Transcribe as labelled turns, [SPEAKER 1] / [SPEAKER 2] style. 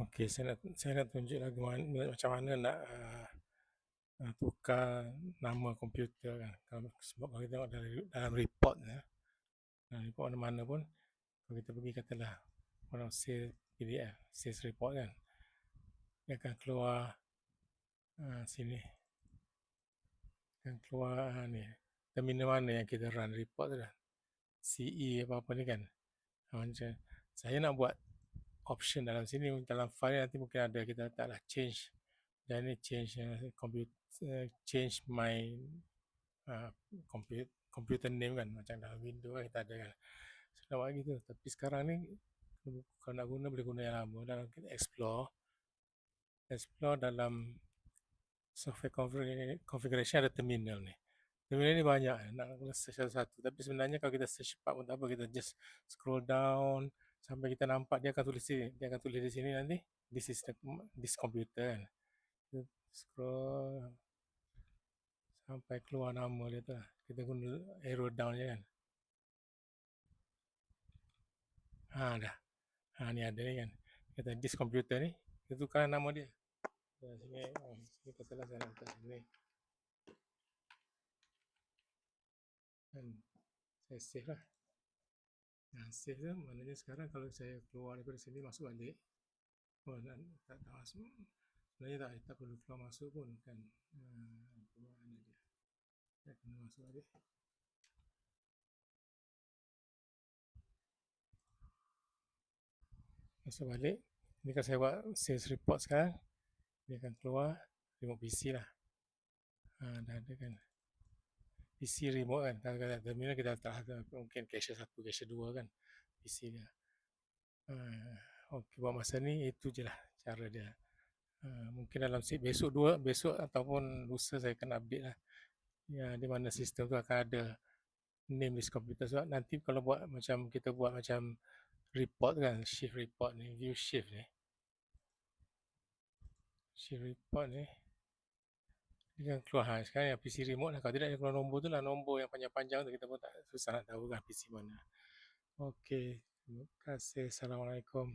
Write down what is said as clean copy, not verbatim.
[SPEAKER 1] Okey, saya nak tunjuk lagu macam mana nak tukar nama komputer kan. Sebab kalau kita tengok dalam report dalam report mana-mana pun, kalau kita pergi katalah sales PDF, sales report kan, dia akan keluar sini, akan keluar ni terminal mana yang kita run report tu dah, CE apa-apa ni kan. Macam saya nak buat option dalam sini, dalam file nanti mungkin ada, kita letaklah change, dan ni change change my computer name kan, macam dalam Windows kan kita ada kan. So, nak buat gitu, tapi sekarang ni kalau nak guna boleh guna yang lama. Dalam kita explore dalam software configuration ada terminal ni. Terminal ni banyak, nak search satu-satu, tapi sebenarnya kalau kita search cepat pun tak apa, kita just scroll down sampai kita nampak dia akan tulis di sini nanti this computer kan. Kita scroll sampai keluar nama dia tu lah. Kita guna arrow down je kan. Dah. Ni ada ni kan. Kata this computer ni, kita tukar nama dia. Sini katalah saya nak letak sini. Dan saya save lah. Save tu maknanya sekarang kalau saya keluar daripada sini masuk balik, tak masuk. Sebenarnya tak perlu keluar masuk pun kan. Mana dia? Tak kena masuk balik. Masuk balik. Ni kalau saya buat sales report sekarang, dia akan keluar remote PC lah. Dah ada kan. PC remote kan. Kalau terminal kita letak mungkin cache 1, cache 2 kan. PC dia. Okey, buat masa ni itu je lah cara dia. Mungkin dalam besok ataupun lusa saya akan update lah. Ya, di mana sistem tu akan ada name list komputer. Sebab nanti kalau buat macam kita buat macam report kan, shift report ni, view shift ni. Shift report ni dia akan keluar sekarang yang PC remote lah. Kalau tidak dia keluar nombor tu lah, nombor yang panjang-panjang tu kita pun tak susah nak tahu kan PC mana. Okey, terima kasih. Assalamualaikum.